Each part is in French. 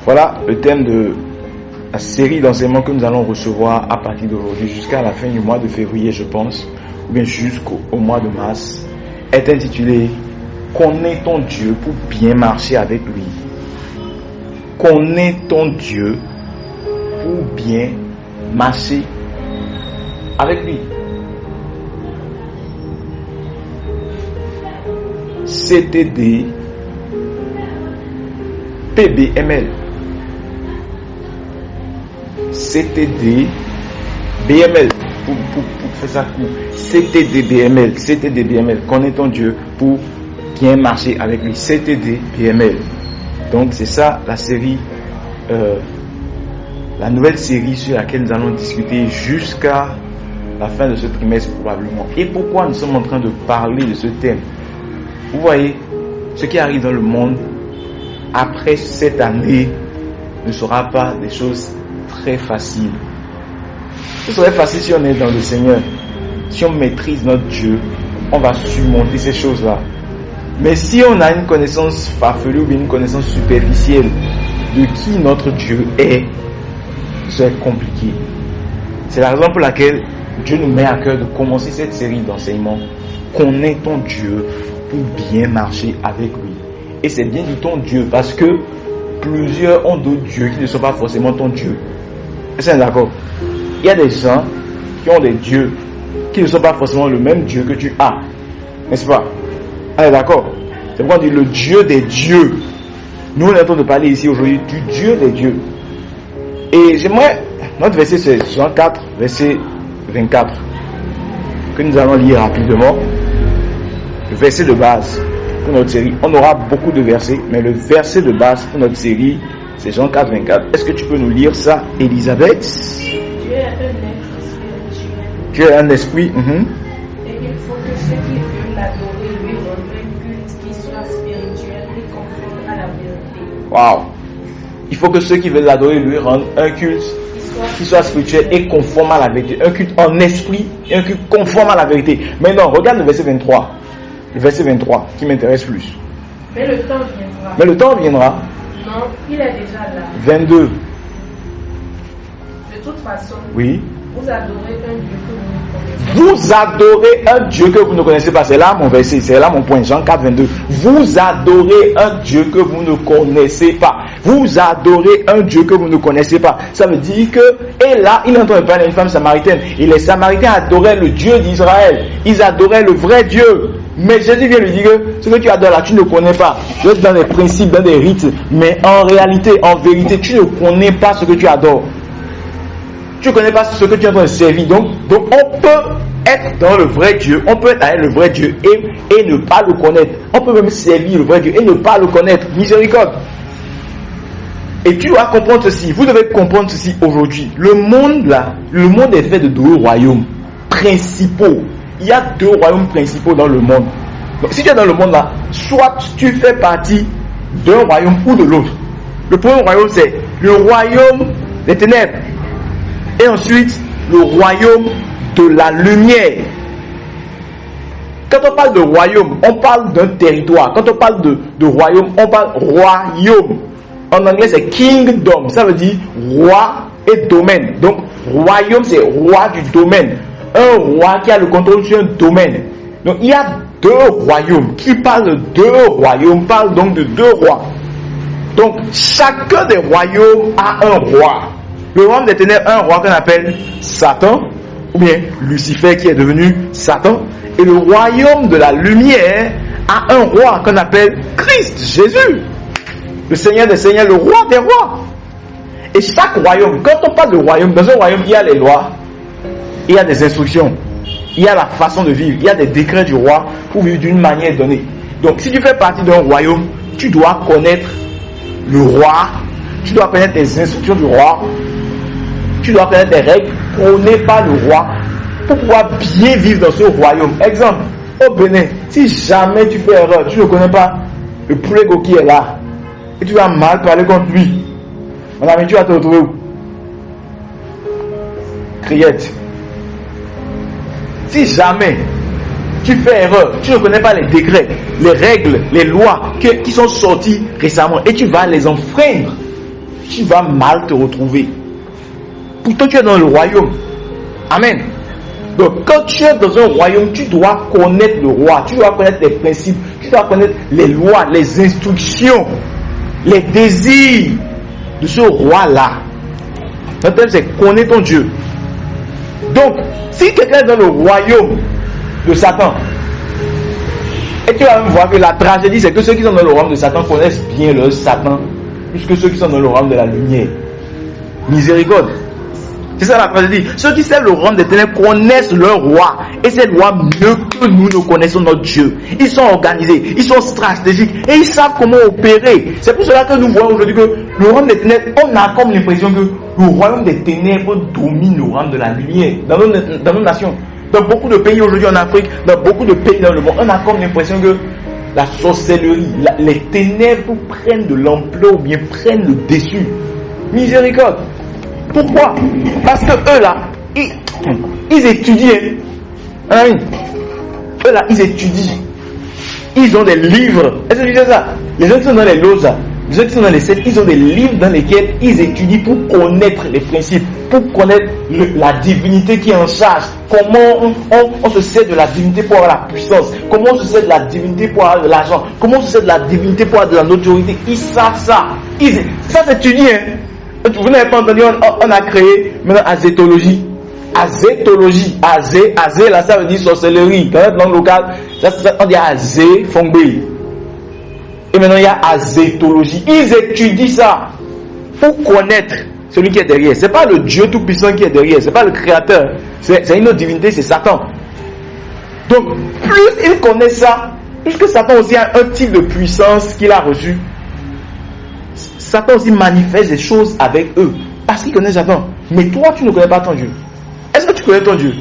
Voilà le thème de la série d'enseignements que nous allons recevoir à partir d'aujourd'hui jusqu'à la fin du mois de février, je pense, ou bien jusqu'au mois de mars, est intitulé « Connais ton Dieu pour bien marcher avec lui ». Connais ton Dieu pour bien marcher avec lui. CTD PBML. CTD BML pour faire ça court. CTD BML. CTD BML. Connais ton Dieu pour bien marcher avec lui. CTD BML. Donc c'est ça la série, la nouvelle série sur laquelle nous allons discuter jusqu'à la fin de ce trimestre probablement. Et pourquoi nous sommes en train de parler de ce thème? Vous voyez, ce qui arrive dans le monde après cette année ne sera pas des choses très faciles. Ce serait facile si on est dans le Seigneur, si on maîtrise notre Dieu, on va surmonter ces choses-là. Mais si on a une connaissance farfelue ou une connaissance superficielle de qui notre Dieu est, c'est compliqué. C'est la raison pour laquelle Dieu nous met à cœur de commencer cette série d'enseignements. Connais ton Dieu pour bien marcher avec lui. Et c'est bien dit ton Dieu parce que plusieurs ont d'autres dieux qui ne sont pas forcément ton Dieu. Est-ce que c'est d'accord? Il y a des gens qui ont des dieux qui ne sont pas forcément le même Dieu que tu as. N'est-ce pas? Ah, d'accord. C'est pourquoi on dit le Dieu des dieux. Nous, on est en train de parler ici aujourd'hui du Dieu des dieux. Et j'aimerais, notre verset c'est Jean 4, verset 24, que nous allons lire rapidement. Le verset de base pour notre série. On aura beaucoup de versets, mais le verset de base pour notre série, c'est Jean 4, 24. Est-ce que tu peux nous lire ça, Elisabeth? Dieu est un être spirituel. Dieu est un esprit. Et il faut que ceux qui veulent l'adorer lui rendent un culte qui soit spirituel et conforme à la vérité. Waouh! Il faut que ceux qui veulent l'adorer lui rendent un culte qui soit spirituel et conforme à la vérité. Un culte en esprit et un culte conforme à la vérité. Maintenant, regarde le verset 23. Le verset 23 qui m'intéresse plus. Mais le temps viendra. Mais le temps viendra. Non, il est déjà là. 22. De toute façon, Oui. vous adorez un Dieu que vous ne connaissez pas. Vous adorez un Dieu que vous ne connaissez pas. C'est là mon verset, c'est là mon point. Jean 4, 22. Vous adorez un Dieu que vous ne connaissez pas. Vous adorez un Dieu que vous ne connaissez pas. Ça veut dire que, et là, il est en train de parler à une femme samaritaine. Et les Samaritains adoraient le Dieu d'Israël. Ils adoraient le vrai Dieu. Mais Jésus vient lui dire que ce que tu adores là, tu ne connais pas. Tu es dans des principes, dans des rites. Mais en réalité, en vérité, tu ne connais pas ce que tu adores. Tu ne connais pas ce que tu es en train de servir. Donc on peut être dans le vrai Dieu, on peut être avec le vrai Dieu et ne pas le connaître. On peut même servir le vrai Dieu et ne pas le connaître. Miséricorde. Et tu dois comprendre ceci. Vous devez comprendre ceci aujourd'hui. Le monde là, le monde est fait de deux royaumes principaux. Il y a deux royaumes principaux dans le monde. Donc si tu es dans le monde là, soit tu fais partie d'un royaume ou de l'autre. Le premier royaume c'est le royaume des ténèbres. Et ensuite, le royaume de la lumière. Quand on parle de royaume, on parle d'un territoire. Quand on parle de royaume, on parle royaume. En anglais, c'est kingdom. Ça veut dire roi et domaine. Donc, royaume, c'est roi du domaine. Un roi qui a le contrôle sur un domaine. Donc, il y a deux royaumes. Qui parle de deux royaumes parle donc de deux rois. Donc, chacun des royaumes a un roi. Le royaume des ténèbres a un roi qu'on appelle Satan, ou bien Lucifer qui est devenu Satan. Et le royaume de la lumière a un roi qu'on appelle Christ, Jésus. Le Seigneur des Seigneurs, le roi des rois. Et chaque royaume, quand on parle de royaume, dans un royaume, il y a les lois, il y a des instructions, il y a la façon de vivre, il y a des décrets du roi pour vivre d'une manière donnée. Donc si tu fais partie d'un royaume, tu dois connaître le roi, tu dois connaître les instructions du roi, tu dois connaître les règles prônées par le roi pour pouvoir bien vivre dans ce royaume. Exemple, au Bénin, si jamais tu fais erreur, tu ne connais pas le prego qui est là, et tu vas mal parler contre lui, mon ami, tu vas te retrouver où? Criette. Si jamais tu fais erreur, tu ne connais pas les décrets, les règles, les lois qui sont sorties récemment, et tu vas les enfreindre, tu vas mal te retrouver. Pourtant, tu es dans le royaume. Amen. Donc, quand tu es dans un royaume, tu dois connaître le roi, tu dois connaître les principes, tu dois connaître les lois, les instructions, les désirs de ce roi-là. Notre thème, c'est connaître ton Dieu. Donc, si quelqu'un est dans le royaume de Satan, et tu vas même voir que la tragédie, c'est que ceux qui sont dans le royaume de Satan connaissent bien leur Satan, plus que ceux qui sont dans le royaume de la lumière. Miséricorde. C'est ça la tragédie. Ceux qui servent le royaume des ténèbres connaissent leur roi. Et c'est le roi mieux que nous ne connaissons notre Dieu. Ils sont organisés, ils sont stratégiques et ils savent comment opérer. C'est pour cela que nous voyons aujourd'hui que le royaume des ténèbres, on a comme l'impression que le royaume des ténèbres domine le royaume de la lumière dans nos nations. Dans beaucoup de pays aujourd'hui en Afrique, dans beaucoup de pays dans le monde, on a comme l'impression que la sorcellerie, les ténèbres prennent de l'ampleur ou bien prennent le dessus. Miséricorde. Pourquoi? Parce que eux là, ils étudient. Hein? Eux là, ils étudient. Ils ont des livres. Est-ce que tu sais ça? Les gens qui sont dans les loges, les gens qui sont dans les sectes, ils ont des livres dans lesquels ils étudient pour connaître les principes, pour connaître la divinité qui est en charge. Comment on se sert de la divinité pour avoir la puissance. Comment on se sert de la divinité pour avoir de l'argent. Comment on se sert de la divinité pour avoir de la notoriété. Ils savent ça. Ça s'étudie. Hein? Vous n'avez pas entendu, on a créé maintenant azétologie. Azétologie. Azé, là, ça veut dire sorcellerie. Dans notre langue locale, on dit azé, fongbe. Et maintenant, il y a azétologie. Ils étudient ça pour connaître celui qui est derrière. Ce n'est pas le Dieu tout-puissant qui est derrière. Ce n'est pas le créateur. C'est une autre divinité, c'est Satan. Donc, plus ils connaissent ça, plus que Satan aussi a un type de puissance qu'il a reçu. Satan aussi manifeste des choses avec eux. Parce qu'il connaît Satan. Mais toi, tu ne connais pas ton Dieu. Est-ce que tu connais ton Dieu?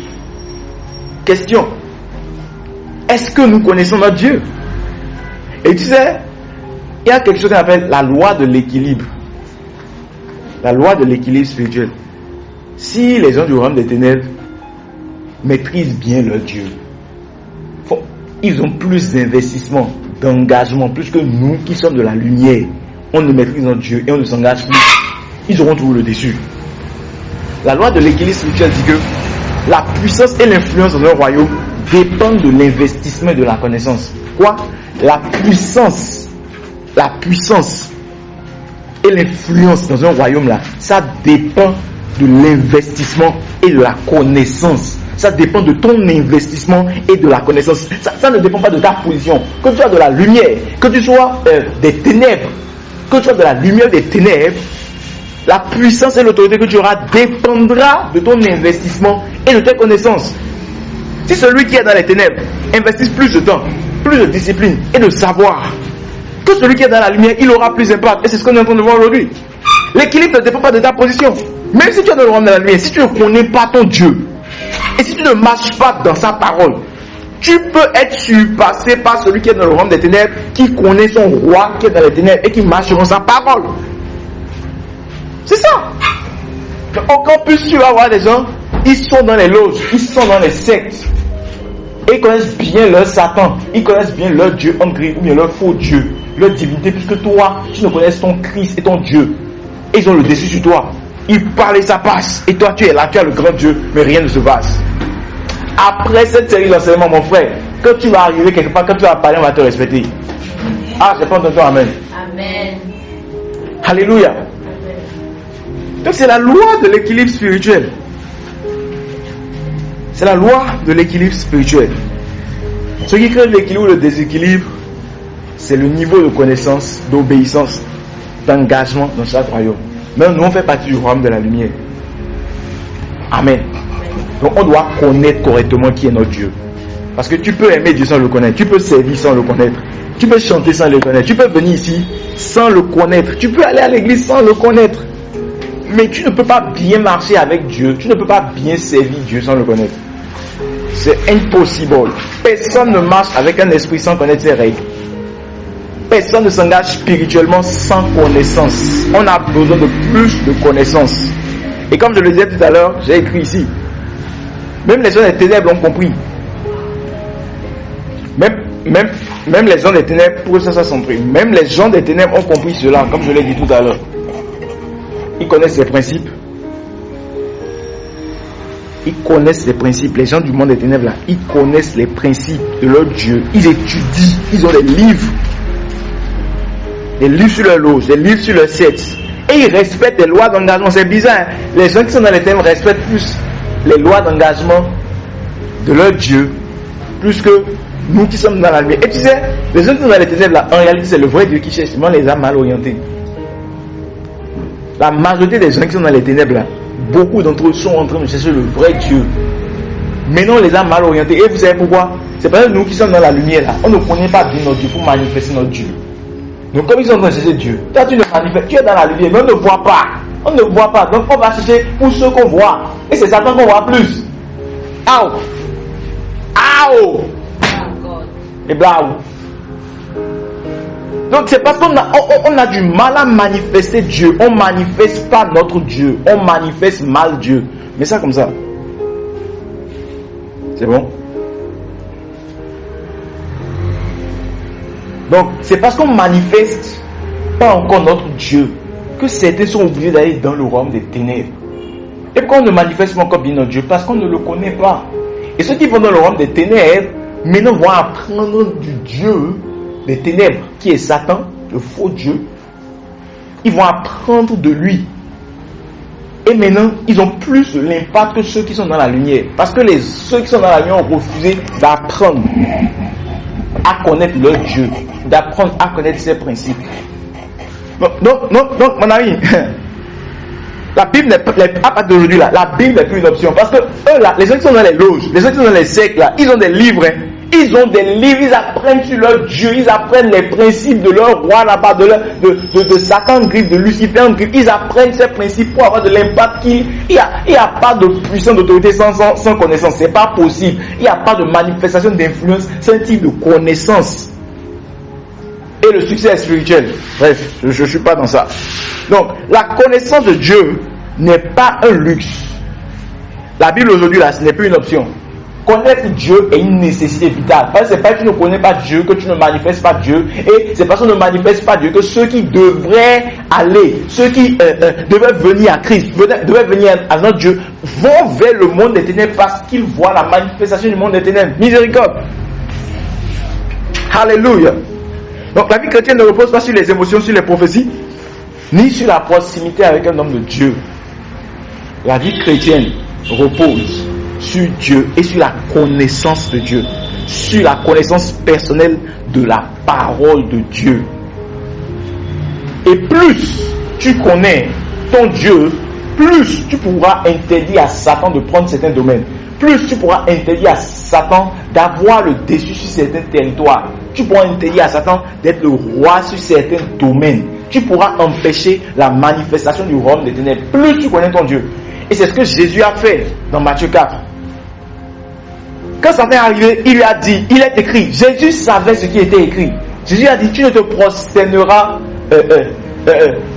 Question. Est-ce que nous connaissons notre Dieu? Et tu sais, il y a quelque chose qu'on appelle la loi de l'équilibre. La loi de l'équilibre spirituel. Si les gens du royaume des ténèbres maîtrisent bien leur Dieu, ils ont plus d'investissement, d'engagement, plus que nous qui sommes de la lumière. On ne maîtrise notre Dieu et on ne s'engage plus. Ils auront toujours le dessus. La loi de l'équilibre spirituel dit que la puissance et l'influence dans un royaume dépendent de l'investissement et de la connaissance. Quoi? La puissance et l'influence dans un royaume là, ça dépend de l'investissement et de la connaissance. Ça dépend de ton investissement et de la connaissance. Ça ne dépend pas de ta position. Que tu sois de la lumière, que tu sois des ténèbres, que tu sois de la lumière des ténèbres, la puissance et l'autorité que tu auras dépendra de ton investissement et de tes connaissances. Si celui qui est dans les ténèbres investit plus de temps, plus de discipline et de savoir, que celui qui est dans la lumière, il aura plus d'impact. Et c'est ce qu'on est en train de voir aujourd'hui. L'équilibre ne dépend pas de ta position. Même si tu es dans le royaume de la lumière, si tu ne connais pas ton Dieu, et si tu ne marches pas dans sa parole, tu peux être surpassé par celui qui est dans le royaume des ténèbres, qui connaît son roi, qui est dans les ténèbres et qui marche selon sa parole. C'est ça. Encore plus, tu vas voir des gens, ils sont dans les loges, ils sont dans les sectes. Et ils connaissent bien leur Satan, ils connaissent bien leur Dieu en gris, ou bien leur faux Dieu, leur divinité, puisque toi, tu ne connais ton Christ et ton Dieu. Et ils ont le dessus sur toi. Ils parlent et ça passe. Et toi, tu es là, tu as le grand Dieu, mais rien ne se passe. Après cette série d'enseignements, mon frère, quand tu vas arriver quelque part, quand tu vas parler, on va te respecter. Ah, j'ai pas entendu amen. Amen. Alléluia. Amen. Donc c'est la loi de l'équilibre spirituel. C'est la loi de l'équilibre spirituel. Ce qui crée l'équilibre ou le déséquilibre, c'est le niveau de connaissance, d'obéissance, d'engagement dans chaque royaume. Même nous, on fait partie du royaume de la lumière. Amen. Donc on doit connaître correctement qui est notre Dieu. Parce que tu peux aimer Dieu sans le connaître. Tu peux servir sans le connaître. Tu peux chanter sans le connaître. Tu peux venir ici sans le connaître. Tu peux aller à l'église sans le connaître. Mais tu ne peux pas bien marcher avec Dieu. Tu ne peux pas bien servir Dieu sans le connaître. C'est impossible. Personne ne marche avec un esprit sans connaître ses règles. Personne ne s'engage spirituellement sans connaissance. On a besoin de plus de connaissances. Et comme je le disais tout à l'heure, j'ai écrit ici. Même les gens des ténèbres ont compris. Même les gens des ténèbres, pour ça centré. Même les gens des ténèbres ont compris cela, comme je l'ai dit tout à l'heure. ils connaissent les principes. Ils connaissent les principes. Les gens du monde des ténèbres là, ils connaissent les principes de leur Dieu. Ils étudient. Ils ont des livres. Des livres sur leur loge, des livres sur leur sexe. Et ils respectent les lois d'engagement. C'est bizarre. Hein? Les gens qui sont dans les ténèbres respectent plus les lois d'engagement de leur Dieu, plus que nous qui sommes dans la lumière. Et tu sais, les gens qui sont dans les ténèbres là, en réalité, c'est le vrai Dieu qui cherche. Seulement les a mal orientés. La majorité des gens qui sont dans les ténèbres là, beaucoup d'entre eux sont en train de chercher le vrai Dieu. Mais non, on les a mal orientés. Et vous savez pourquoi? C'est parce que nous qui sommes dans la lumière là, on ne connaît pas bien notre Dieu pour manifester notre Dieu. Donc comme ils sont en train de chercher Dieu, toi tu ne manifestes, tu es dans la lumière, mais on ne voit pas. On ne voit pas. Donc on va chercher pour ceux qu'on voit. Et c'est Satan qu'on voit plus. Aouh! Aouh! Et blau. Donc c'est parce qu'on a du mal à manifester Dieu. On ne manifeste pas notre Dieu. On manifeste mal Dieu. Mais ça comme ça. C'est bon? Donc c'est parce qu'on ne manifeste pas encore notre Dieu que certains sont obligés d'aller dans le royaume des ténèbres. Et pourquoi on ne manifeste pas encore bien notre Dieu? Parce qu'on ne le connaît pas. Et ceux qui vont dans le royaume des ténèbres, maintenant vont apprendre du Dieu des ténèbres, qui est Satan, le faux Dieu. Ils vont apprendre de lui. Et maintenant, ils ont plus de l'impact que ceux qui sont dans la lumière. Parce que ceux qui sont dans la lumière ont refusé d'apprendre à connaître leur Dieu, d'apprendre à connaître ses principes. Donc mon ami, la Bible n'est pas, à partir d'aujourd'hui là, la Bible n'est plus une option. Parce que eux là, les gens qui sont dans les loges, les gens qui sont dans les sectes là, ils ont des livres, hein. Ils ont des livres, ils apprennent sur leur Dieu, ils apprennent les principes de leur roi là-bas, de Satan griffe, de Lucifer griffe. Ils apprennent ces principes pour avoir de l'impact. Il n'y a pas de puissance d'autorité sans connaissance. C'est pas possible. Il n'y a pas de manifestation d'influence sans un type de connaissance. Et le succès est spirituel. Bref, je ne suis pas dans ça. Donc, la connaissance de Dieu n'est pas un luxe. La Bible aujourd'hui là, ce n'est plus une option. Connaître Dieu est une nécessité vitale. Parce que c'est pas que tu ne connais pas Dieu, que tu ne manifestes pas Dieu. Et c'est parce qu'on ne manifeste pas Dieu que ceux qui devraient aller, ceux qui devraient venir à Christ, devraient venir à notre Dieu, vont vers le monde des ténèbres parce qu'ils voient la manifestation du monde des ténèbres. Miséricorde. Alléluia. Donc la vie chrétienne ne repose pas sur les émotions, sur les prophéties, ni sur la proximité avec un homme de Dieu. La vie chrétienne repose sur Dieu et sur la connaissance de Dieu, sur la connaissance personnelle de la parole de Dieu. Et plus tu connais ton Dieu, plus tu pourras interdire à Satan de prendre certains domaines, plus tu pourras interdire à Satan d'avoir le dessus sur certains territoires, tu pourras interdire à Satan d'être le roi sur certains domaines, tu pourras empêcher la manifestation du royaume des ténèbres, plus tu connais ton Dieu. Et c'est ce que Jésus a fait dans Matthieu 4. Quand Satan est arrivé, il lui a dit, il est écrit, Jésus savait ce qui était écrit. Jésus a dit, tu ne te prosterneras,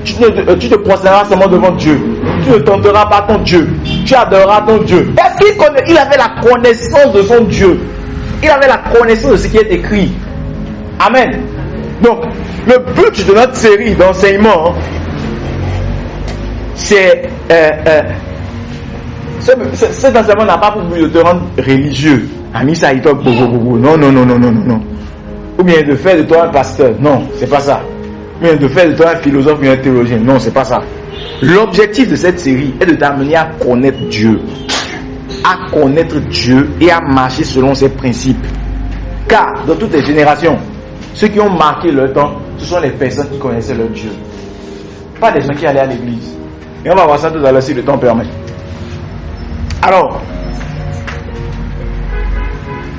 tu te prosterneras seulement devant Dieu. Tu ne tenteras pas ton Dieu. Tu adoreras ton Dieu. Parce qu'il avait la connaissance de son Dieu. Il avait la connaissance de ce qui est écrit. Amen. Donc, le but de notre série d'enseignement, c'est cet enseignement n'a pas pour but de te rendre religieux. Ami ça, il toque non. Ou bien de faire de toi un pasteur. Non, c'est pas ça. Ou bien de faire de toi un philosophe ou un théologien. Non, c'est pas ça. L'objectif de cette série est de t'amener à connaître Dieu. À connaître Dieu et à marcher selon ses principes. Car dans toutes les générations, ceux qui ont marqué leur temps, ce sont les personnes qui connaissaient leur Dieu. Pas des gens qui allaient à l'église. Et on va voir ça tout à l'heure si le temps permet. Alors,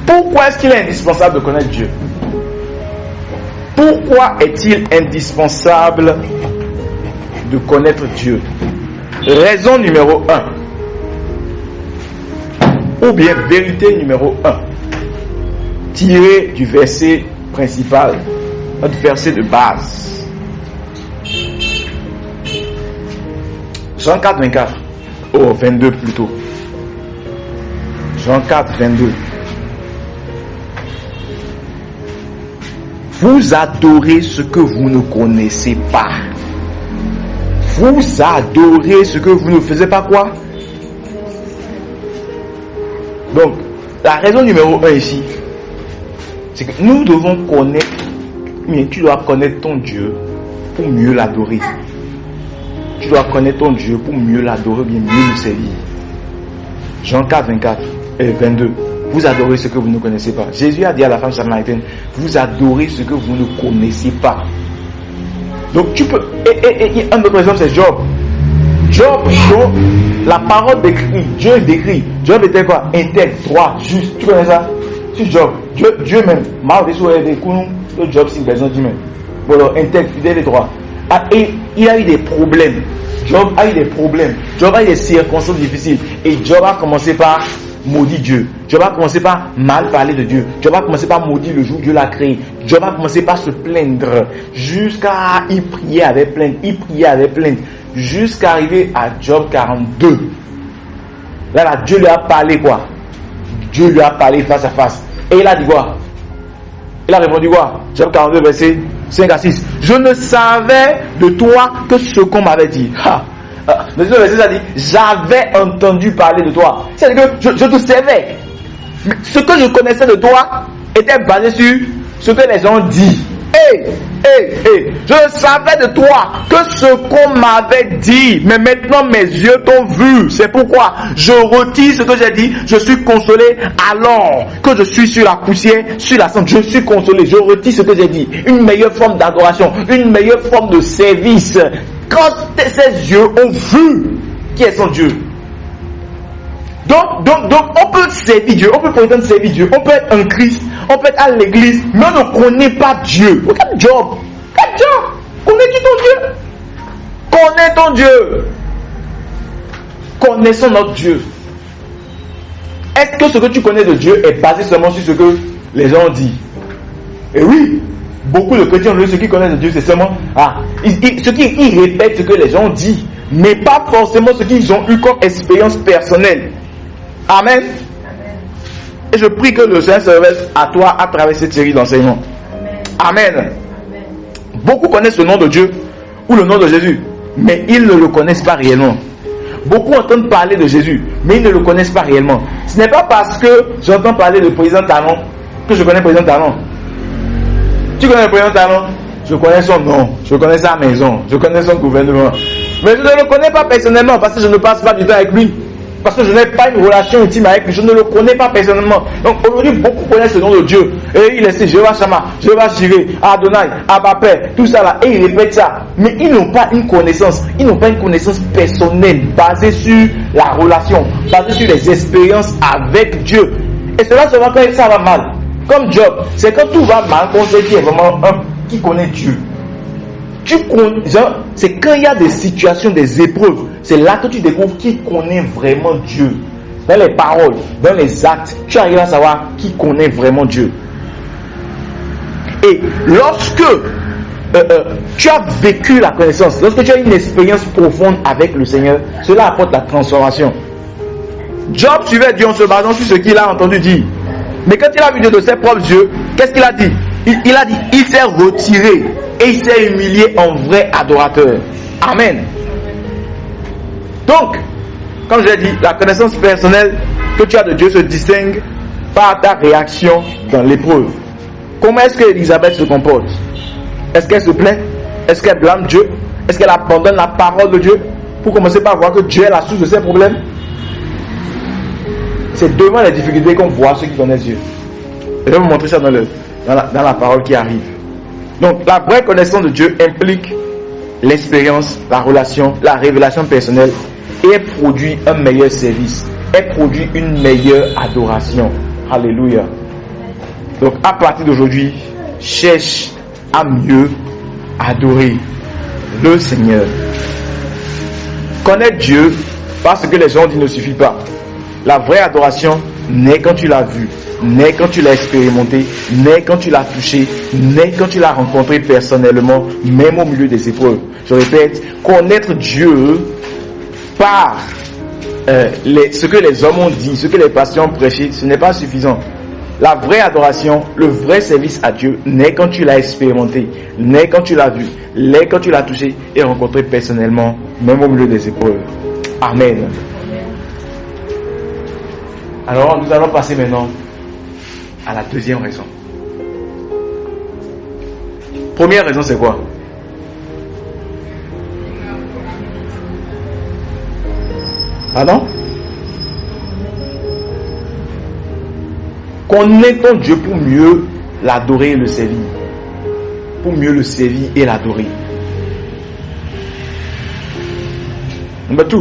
pourquoi est-ce qu'il est indispensable de connaître Dieu? Pourquoi est-il indispensable de connaître Dieu? Raison numéro 1, ou bien vérité numéro 1, tirée du verset principal, notre verset de base. Jean 4, 24. Oh, 22 plutôt. Jean 4, 22. Vous adorez ce que vous ne connaissez pas. vous adorez ce que vous ne faisiez pas quoi? Donc, la raison numéro 1 ici, c'est que nous devons connaître, mais tu dois connaître ton Dieu pour mieux l'adorer. Tu dois connaître ton Dieu pour mieux l'adorer, bien mieux le servir. Jean 4, 24 et 22. Vous adorez ce que vous ne connaissez pas. Jésus a dit à la femme samaritaine, vous adorez ce que vous ne connaissez pas. Donc tu peux... Et un autre exemple, c'est Job. Job, la parole décrit, Dieu décrit. Job était quoi? Intègre, droit, juste. Tu connais ça? C'est Job. Dieu même. Mal des coups, le Job, c'est une personne dit même. Bon, alors, intègre, fidèle et droit. Et il a eu des problèmes. Job a eu des problèmes. Job a eu des circonstances difficiles. Et Job a commencé par maudire Dieu. Job a commencé par mal parler de Dieu. Job a commencé par maudire le jour où Dieu l'a créé. Job a commencé par se plaindre. Jusqu'à il priait avec plainte. Il priait avec plainte. Jusqu'à arriver à Job 42. Là, Dieu lui a parlé quoi? Dieu lui a parlé face à face. Et il a dit quoi? Il a répondu quoi? Job 42, verset 5 à 6. Je ne savais de toi que ce qu'on m'avait dit. Le verset a dit, j'avais entendu parler de toi. C'est-à-dire que je te savais. Mais ce que je connaissais de toi était basé sur ce que les gens disent. Je savais de toi que ce qu'on m'avait dit, mais maintenant mes yeux t'ont vu. C'est pourquoi je retire ce que j'ai dit. Je suis consolé alors que je suis sur la poussière, sur la cendre. Je suis consolé. Je retire ce que j'ai dit. Une meilleure forme d'adoration, une meilleure forme de service. Quand ses yeux ont vu qui est son Dieu. Donc, on peut servir Dieu, on peut prétendre servir Dieu, on peut être en Christ, on peut être à l'église, mais on ne connaît pas Dieu. Regarde Job. Connais-tu ton Dieu? Connais ton Dieu. Connaissons notre Dieu. Est-ce que ce que tu connais de Dieu est basé seulement sur ce que les gens disent? Et oui, beaucoup de chrétiens, ce qu'ils connaissent de Dieu, c'est seulement ils répètent ce que les gens disent, mais pas forcément ce qu'ils ont eu comme expérience personnelle. Amen. Et je prie que le Seigneur se révèle à toi à travers cette série d'enseignements. Amen. Beaucoup connaissent le nom de Dieu ou le nom de Jésus, mais ils ne le connaissent pas réellement. Beaucoup entendent parler de Jésus, mais ils ne le connaissent pas réellement. Ce n'est pas parce que j'entends parler de président Talon que je connais le président Talon. Tu connais le président Talon? Je connais son nom, je connais sa maison, je connais son gouvernement. Mais je ne le connais pas personnellement parce que je ne passe pas du temps avec lui. Parce que je n'ai pas une relation intime avec lui, je ne le connais pas personnellement. Donc aujourd'hui, beaucoup connaissent le nom de Dieu. Et il est Jéhovah Shammah, Jéhovah Jireh, Adonai, Abba Père, tout ça là. Et ils répètent ça. Mais ils n'ont pas une connaissance. Ils n'ont pas une connaissance personnelle basée sur la relation, basée sur les expériences avec Dieu. Et cela se voit quand ça va mal. Comme Job, c'est quand tout va mal qu'on sait qui est vraiment un qui connaît Dieu. C'est quand il y a des situations, des épreuves, c'est là que tu découvres qui connaît vraiment Dieu. Dans les paroles, dans les actes, tu arrives à savoir qui connaît vraiment Dieu. Et lorsque tu as vécu la connaissance, lorsque tu as une expérience profonde avec le Seigneur, cela apporte la transformation. Job suivait Dieu en se basant sur ce qu'il a entendu dire. Mais quand il a vu Dieu de ses propres yeux, qu'est-ce qu'il a dit? Il a dit, il s'est retiré et il s'est humilié en vrai adorateur. Amen. Donc, comme je l'ai dit, la connaissance personnelle que tu as de Dieu se distingue par ta réaction dans l'épreuve. Comment est-ce que Élisabeth se comporte? Est-ce qu'elle se plaint? Est-ce qu'elle blâme Dieu? Est-ce qu'elle abandonne la parole de Dieu? Pour commencer par voir que Dieu est la source de ses problèmes. C'est devant les difficultés qu'on voit ceux qui connaissent Dieu. Et je vais vous montrer ça dans la parole qui arrive. Donc la vraie connaissance de Dieu implique l'expérience, la relation, la révélation personnelle, et elle produit un meilleur service. Elle produit une meilleure adoration. Alléluia. Donc à partir d'aujourd'hui, cherche à mieux adorer le Seigneur. Connaître Dieu parce que les gens disent ne suffit pas. La vraie adoration n'est quand tu l'as vu, n'est quand tu l'as expérimenté, n'est quand tu l'as touché, n'est quand tu l'as rencontré personnellement, même au milieu des épreuves. Je répète, connaître Dieu par ce que les hommes ont dit, ce que les pasteurs ont prêché, ce n'est pas suffisant. La vraie adoration, le vrai service à Dieu n'est quand tu l'as expérimenté, n'est quand tu l'as vu, n'est quand tu l'as touché et rencontré personnellement même au milieu des épreuves. Amen. Alors, nous allons passer maintenant à la deuxième raison. Première raison, c'est quoi? Pardon? Connaît-on Dieu pour mieux l'adorer et le servir? Pour mieux le servir et l'adorer. Number 2.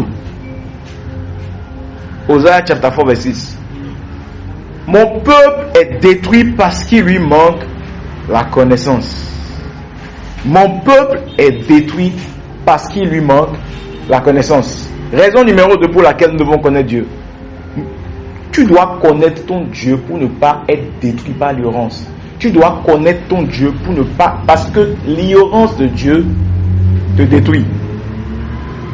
Hosea chapter 4 verse 6. Mon peuple est détruit parce qu'il lui manque la connaissance. Mon peuple est détruit parce qu'il lui manque la connaissance. Raison numéro 2 pour laquelle nous devons connaître Dieu. Tu dois connaître ton Dieu pour ne pas être détruit par l'ignorance. Tu dois connaître ton Dieu pour ne pas... Parce que l'ignorance de Dieu te détruit.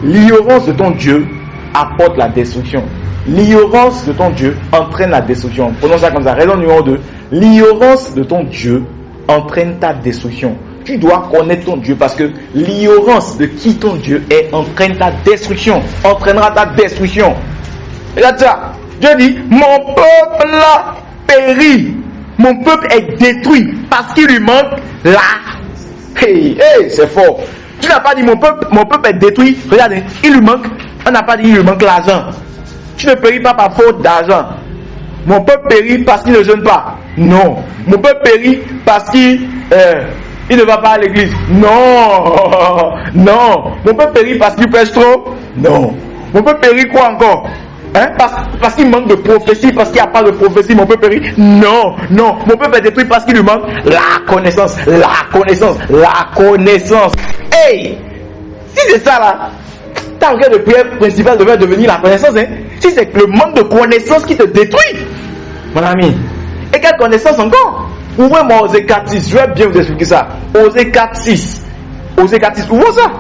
L'ignorance de ton Dieu apporte la destruction. L'ignorance de ton Dieu entraîne la destruction. Prenons ça comme ça. Raison numéro 2. L'ignorance de ton Dieu entraîne ta destruction. Tu dois connaître ton Dieu parce que l'ignorance de qui ton Dieu est entraîne ta destruction. Entraînera ta destruction. Regarde ça. Dieu dit, mon peuple là périt. Mon peuple est détruit parce qu'il lui manque la... Hey, c'est fort. Tu n'as pas dit mon peuple est détruit. Regardez, il lui manque... On n'a pas dit il lui manque l'argent. Tu ne péris pas par faute d'argent. Mon peuple périt parce qu'il ne jeûne pas. Non. Mon peuple périt parce qu'il ne va pas à l'église. Non. Non. Mon peuple périt parce qu'il pêche trop. Non. Mon peuple périt quoi encore? Parce qu'il manque de prophétie, parce qu'il n'y a pas de prophétie, mon peuple périt. Non, non, mon peuple est détruit parce qu'il lui manque la connaissance, la connaissance, la connaissance. Hey, si c'est ça là, ta regard de prière principale devrait devenir la connaissance. Si c'est le manque de connaissance qui te détruit, mon ami. Et quelle connaissance encore? Ouvrez-moi Osée 4.6, je vais bien vous expliquer ça. Osée 4.6, Osée 4.6, ouvrez ça.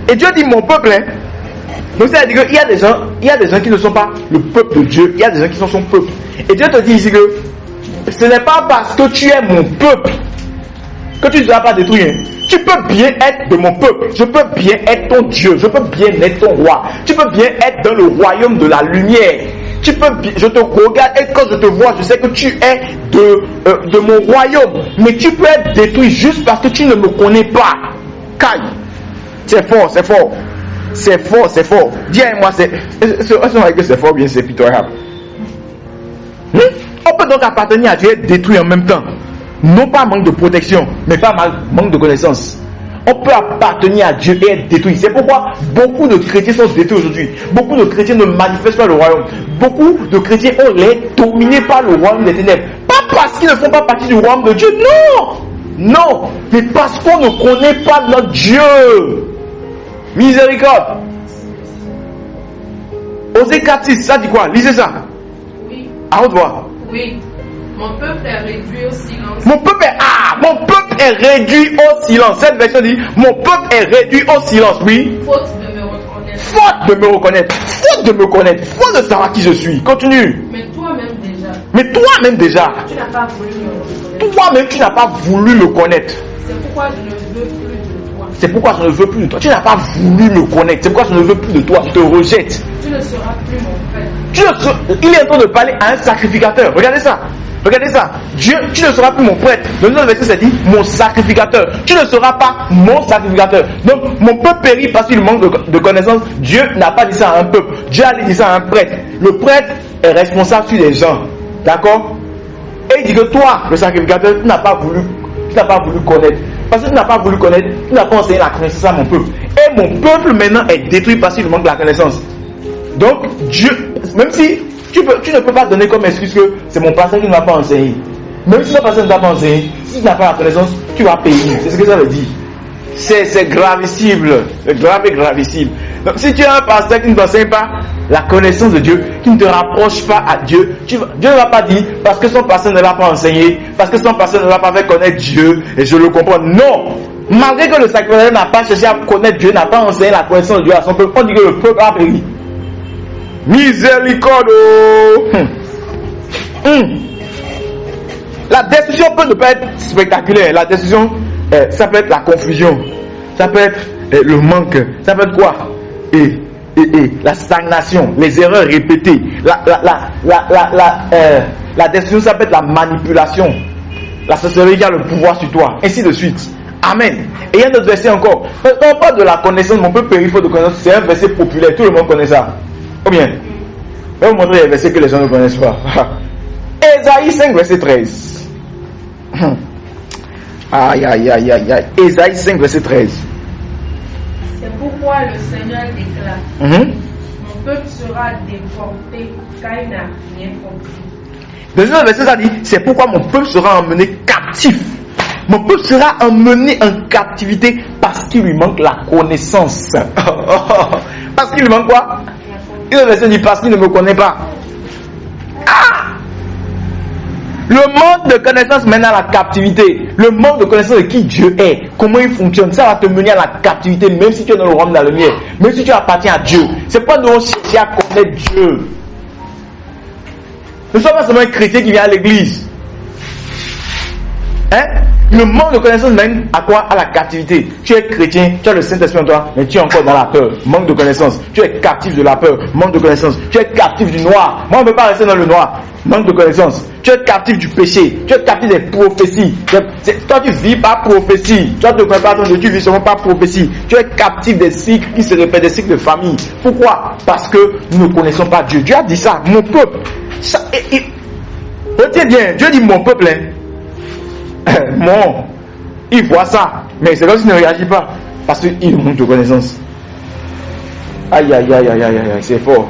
Et Dieu dit mon peuple, donc ça veut dire qu'il y a des gens qui ne sont pas le peuple de Dieu, il y a des gens qui sont son peuple. Et Dieu te dit ici que ce n'est pas parce que tu es mon peuple que tu ne seras pas détruit. Tu peux bien être de mon peuple, je peux bien être ton Dieu, je peux bien être ton roi, tu peux bien être dans le royaume de la lumière. Tu peux bien, je te regarde et quand je te vois, je sais que tu es de mon royaume. Mais tu peux être détruit juste parce que tu ne me connais pas. Caille. C'est fort, c'est fort. C'est fort, c'est fort. Dis-moi, c'est fort, bien c'est pitoyable. On peut donc appartenir à Dieu et être détruit en même temps. Non pas manque de protection, mais pas manque de connaissance. On peut appartenir à Dieu et être détruit. C'est pourquoi beaucoup de chrétiens sont détruits aujourd'hui. Beaucoup de chrétiens ne manifestent pas le royaume. Beaucoup de chrétiens ont l'air dominés par le royaume des ténèbres. Pas parce qu'ils ne font pas partie du royaume de Dieu, non. Non, mais parce qu'on ne connaît pas notre Dieu. Miséricorde. Osée 4.6, ça dit quoi? Lisez ça. Oui. À haute voix. Oui. Mon peuple est réduit au silence. Mon peuple est réduit au silence. Cette version dit mon peuple est réduit au silence. Oui. Faute de me reconnaître. Faute de me reconnaître. Faute de me connaître. Faute de savoir qui je suis. Continue. Mais toi-même déjà. Tu n'as pas voulu me reconnaître. Toi-même tu n'as pas voulu me connaître. C'est pourquoi je ne veux plus de toi. C'est pourquoi je ne veux plus de toi. Tu n'as pas voulu me connaître. C'est pourquoi je ne veux plus de toi. Je te rejette. Tu ne seras plus mon frère. Il est en train de parler à un sacrificateur. Regardez ça. Regardez ça. Dieu, tu ne seras plus mon prêtre. Le nouveau verset, c'est dit mon sacrificateur. Tu ne seras pas mon sacrificateur. Donc, mon peuple périt parce qu'il manque de connaissance. Dieu n'a pas dit ça à un peuple. Dieu a dit ça à un prêtre. Le prêtre est responsable sur les gens. D'accord? Et il dit que toi, le sacrificateur, tu n'as pas voulu connaître. Parce que tu n'as pas voulu connaître, tu n'as pas enseigné la connaissance à mon peuple. Et mon peuple maintenant est détruit parce qu'il manque de la connaissance. Donc, Dieu, même si tu ne peux pas donner comme excuse que c'est mon pasteur qui ne m'a pas enseigné. Même si mon pasteur ne t'a pas enseigné, si tu n'as pas la connaissance, tu vas payer. C'est ce que ça veut dire. C'est gravissime. C'est grave et gravissime. Donc, si tu as un pasteur qui ne t'enseigne pas la connaissance de Dieu, qui ne te rapproche pas à Dieu, Dieu ne va pas dire parce que son pasteur ne l'a pas enseigné, parce que son pasteur ne l'a pas fait connaître Dieu, et je le comprends. Non! Malgré que le sacrificateur n'a pas cherché à connaître Dieu, n'a pas enseigné la connaissance de Dieu à son peuple, on dit que le peuple a péri. Miséricorde. La destruction peut ne pas être spectaculaire. La destruction, ça peut être la confusion. Ça peut être le manque. Ça peut être quoi? la stagnation, les erreurs répétées, la destruction, ça peut être la manipulation, la sorcellerie qui a le pouvoir sur toi, ainsi de suite. Amen. Et il y a un autre verset encore. On parle de la connaissance, mon peuple périt faute de connaissance. C'est un verset populaire, tout le monde connaît ça. Combien? Je vais vous montrer les versets que les gens ne connaissent pas. Ésaïe 5, verset 13. Aïe, aïe, aïe, aïe, aïe. Ésaïe 5, verset 13. C'est pourquoi le Seigneur déclare: mon peuple sera déporté, car il n'a rien compris. Deuxième verset, ça dit: c'est pourquoi mon peuple sera emmené captif. Mon peuple sera emmené en captivité parce qu'il lui manque la connaissance. Parce qu'il lui manque quoi? Le verset dit: parce qu'il ne me connaît pas. Le manque de connaissance mène à la captivité. Le manque de connaissance de qui Dieu est, comment il fonctionne, ça va te mener à la captivité, même si tu es dans le royaume de la lumière, même si tu appartiens à Dieu. C'est pas nous chercher à connaître Dieu. Nous ne sommes pas seulement un chrétien qui vient à l'église. Le manque de connaissance mène à quoi? À la captivité. Tu es chrétien, tu as le Saint-Esprit en toi, mais tu es encore dans la peur. Manque de connaissance. Tu es captif de la peur. Manque de connaissance. Tu es captif du noir. Moi, on ne peut pas rester dans le noir. Manque de connaissance. Tu es captif du péché. Tu es captif des prophéties. Toi, tu vis par prophétie. Toi, tu ne connais pas ton Dieu, tu vis seulement par prophétie. Tu es captif des cycles qui se répètent, des cycles de famille. Pourquoi? Parce que nous ne connaissons pas Dieu. Dieu a dit ça. Mon peuple. Retiens bien. Dieu dit mon peuple. Bon, il voit ça, mais c'est comme s'il ne réagit pas, parce qu'il manque de connaissance. Aïe, aïe, aïe, aïe, aïe, aïe, c'est fort.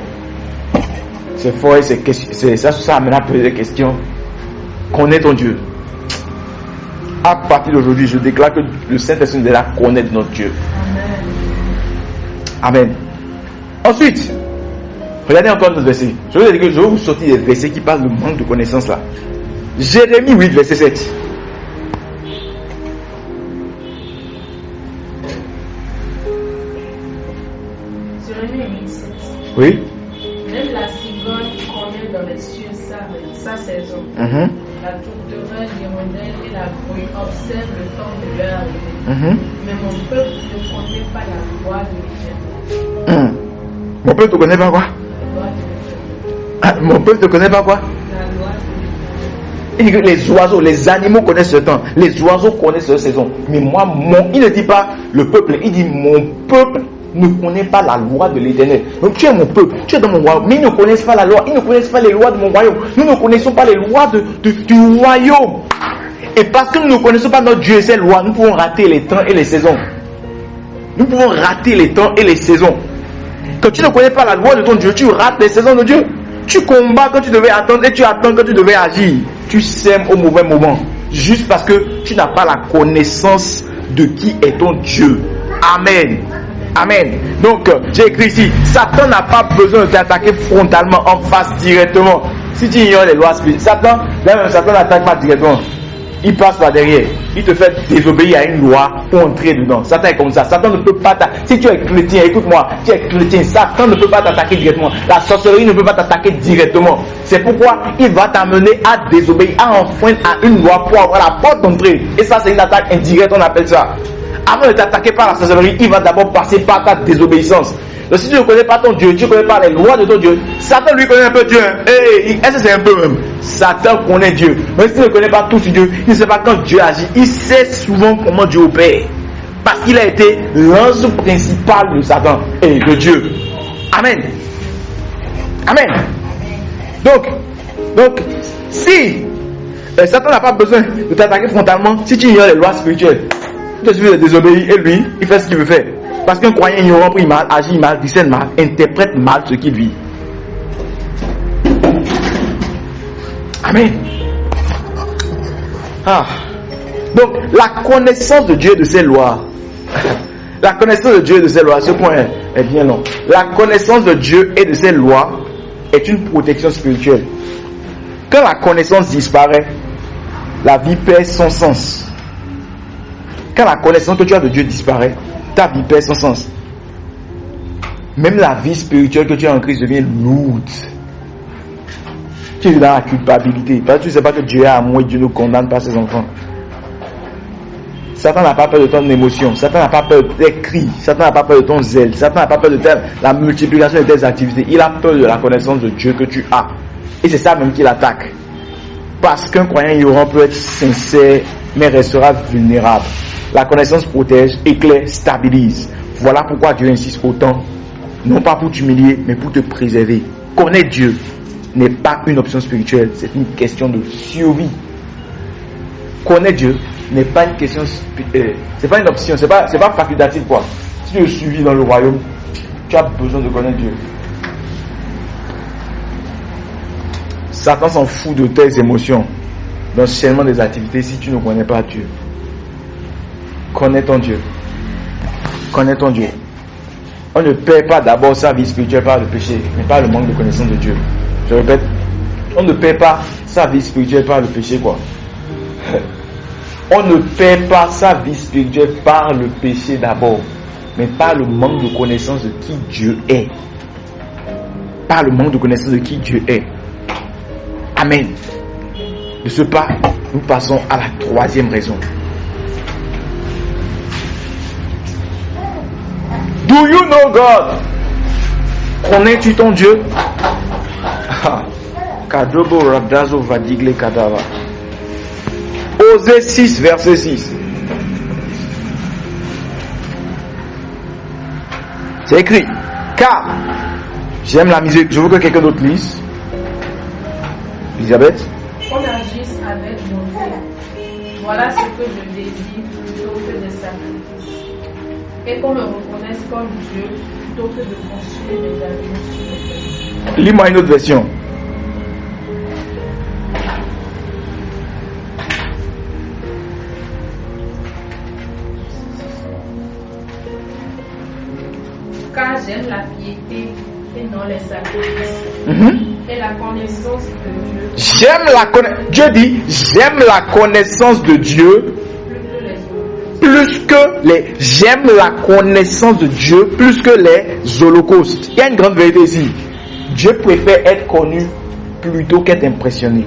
C'est fort et ça amène à poser des questions. Connais ton Dieu. À partir d'aujourd'hui, je déclare que le Saint-Esprit de là connaît notre Dieu. Amen. Ensuite, regardez encore notre verset. Je vais vous sortir des versets qui parlent de manque de connaissance là. Jérémie 8, verset 7. Oui. Même la cigogne connaît dans les cieux sa saison. La tourterelle, l'hirondelle et la bruit observent le temps de leur arrivée. Mais mon peuple ne connaît pas la loi de l'Éternel. Mon peuple ne connaît pas quoi? Mon peuple ne connaît pas quoi? La loi de l'Éternel. Les oiseaux, les animaux connaissent ce temps. Les oiseaux connaissent cette saison. Mais moi, il ne dit pas le peuple, il dit mon peuple ne connaît pas la loi de l'Éternel. Donc tu es mon peuple, tu es dans mon royaume, mais ils ne connaissent pas la loi, ils ne connaissent pas les lois de mon royaume. Nous ne connaissons pas les lois du royaume. Et parce que nous ne connaissons pas notre Dieu et ses lois, nous pouvons rater les temps et les saisons. Nous pouvons rater les temps et les saisons. Quand tu ne connais pas la loi de ton Dieu, tu rates les saisons de Dieu. Tu combats quand tu devais attendre et tu attends quand tu devais agir. Tu sèmes au mauvais moment. Juste parce que tu n'as pas la connaissance de qui est ton Dieu. Amen. Amen. Donc, j'ai écrit ici, Satan n'a pas besoin de t'attaquer frontalement, en face, directement. Si tu ignores les lois spirituelles, Satan n'attaque pas directement. Il passe par derrière. Il te fait désobéir à une loi pour entrer dedans. Satan est comme ça. Satan ne peut pas t'attaquer. Si tu es chrétien, écoute-moi, tu es chrétien, Satan ne peut pas t'attaquer directement. La sorcellerie ne peut pas t'attaquer directement. C'est pourquoi il va t'amener à désobéir, à enfreindre à une loi pour avoir la porte d'entrée. Et ça, c'est une attaque indirecte, on appelle ça. Avant de t'attaquer par la sorcellerie, il va d'abord passer par ta désobéissance. Donc si tu ne connais pas ton Dieu, tu ne connais pas les lois de ton Dieu, Satan lui connaît un peu Dieu. Est-ce que c'est un peu même? Satan connaît Dieu. Mais s'il ne connaît pas tout Dieu, il ne sait pas quand Dieu agit. Il sait souvent comment Dieu opère. Parce qu'il a été l'ange principal de Satan et de Dieu. Amen. Amen. Donc si Satan n'a pas besoin de t'attaquer frontalement, si tu ignores les lois spirituelles, il te suffit de désobéir et lui, il fait ce qu'il veut faire. Parce qu'un croyant ignorant prie mal, agit mal, discerne mal, interprète mal ce qu'il vit. Amen. Donc, la connaissance de Dieu et de ses lois. La connaissance de Dieu et de ses lois, ce point est bien long. La connaissance de Dieu et de ses lois est une protection spirituelle. Quand la connaissance disparaît, la vie perd son sens. Quand la connaissance que tu as de Dieu disparaît, ta vie perd son sens. Même la vie spirituelle que tu as en Christ devient lourde. Tu es dans la culpabilité. Parce que tu ne sais pas que Dieu est amour et Dieu ne condamne pas ses enfants. Satan n'a pas peur de ton émotion. Satan n'a pas peur de tes cris. Satan n'a pas peur de ton zèle. Satan n'a pas peur de la multiplication de tes activités. Il a peur de la connaissance de Dieu que tu as. Et c'est ça même qu'il attaque. Parce qu'un croyant ignorant peut être sincère, mais restera vulnérable. La connaissance protège, éclaire, stabilise. Voilà pourquoi Dieu insiste autant. Non pas pour t'humilier, mais pour te préserver. Connaître Dieu n'est pas une option spirituelle. C'est une question de survie. Connaître Dieu n'est pas une question, c'est pas une option, c'est pas facultatif quoi. Si tu es suivi dans le royaume, tu as besoin de connaître Dieu. Satan s'en fout de tes émotions, d'enchaînement des activités si tu ne connais pas Dieu. Connais ton Dieu. Connais ton Dieu. On ne perd pas d'abord sa vie spirituelle par le péché, mais par le manque de connaissance de Dieu. Je répète, on ne perd pas sa vie spirituelle par le péché quoi. On ne perd pas sa vie spirituelle par le péché d'abord, mais par le manque de connaissance de qui Dieu est. Par le manque de connaissance de qui Dieu est. Amen. De ce pas, nous passons à la troisième raison. Do you know God? Connais-tu ton Dieu? Kadobo Rabdazo Vadigle Kadava. Osée 6, verset 6. C'est écrit. Car j'aime la miséricorde. Je veux que quelqu'un d'autre lise. Elisabeth. Qu'on agisse avec bonté. Voilà ce que je désire plutôt que des sacrifices. Et qu'on me reconnaisse comme Dieu plutôt que de construire des amis sur le terrain. Lis-moi une autre version. Car j'aime la piété et non les sacrifices. Et la connaissance de Dieu. Dieu dit, j'aime la connaissance de Dieu plus que les. J'aime la connaissance de Dieu plus que les holocaustes. Il y a une grande vérité ici. Dieu préfère être connu plutôt qu'être impressionné.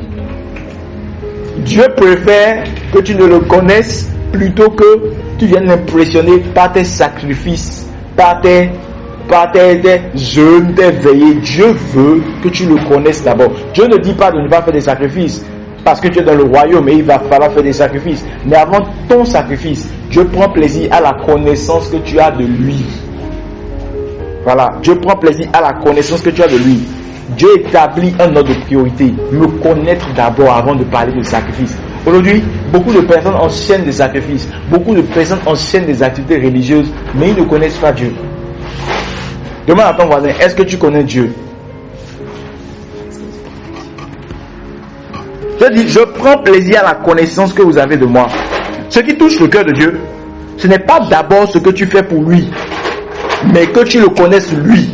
Dieu préfère que tu ne le connaisses plutôt que tu viennes l'impressionner par tes sacrifices, par tes jeûnes, tes veillées. Dieu veut que tu le connaisses d'abord. Dieu ne dit pas de ne pas faire des sacrifices parce que tu es dans le royaume et il va falloir faire des sacrifices. Mais avant ton sacrifice, Dieu prend plaisir à la connaissance que tu as de lui. Voilà, Dieu prend plaisir à la connaissance que tu as de lui. Dieu établit un ordre de priorité. Me connaître d'abord avant de parler de sacrifice. Aujourd'hui, beaucoup de personnes enchaînent des sacrifices. Beaucoup de personnes enchaînent des activités religieuses, mais ils ne connaissent pas Dieu. Demande à ton voisin, est-ce que tu connais Dieu? Je dis, je prends plaisir à la connaissance que vous avez de moi. Ce qui touche le cœur de Dieu, ce n'est pas d'abord ce que tu fais pour lui, mais que tu le connaisses lui.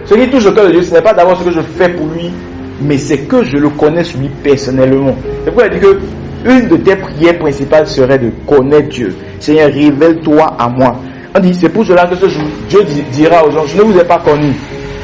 Ce qui touche le cœur de Dieu, ce n'est pas d'abord ce que je fais pour lui, mais c'est que je le connaisse lui personnellement. C'est pourquoi il dit que une de tes prières principales serait de connaître Dieu. Seigneur, révèle-toi à moi. On dit, c'est pour cela que ce jour, Dieu dira aux gens, je ne vous ai pas connu.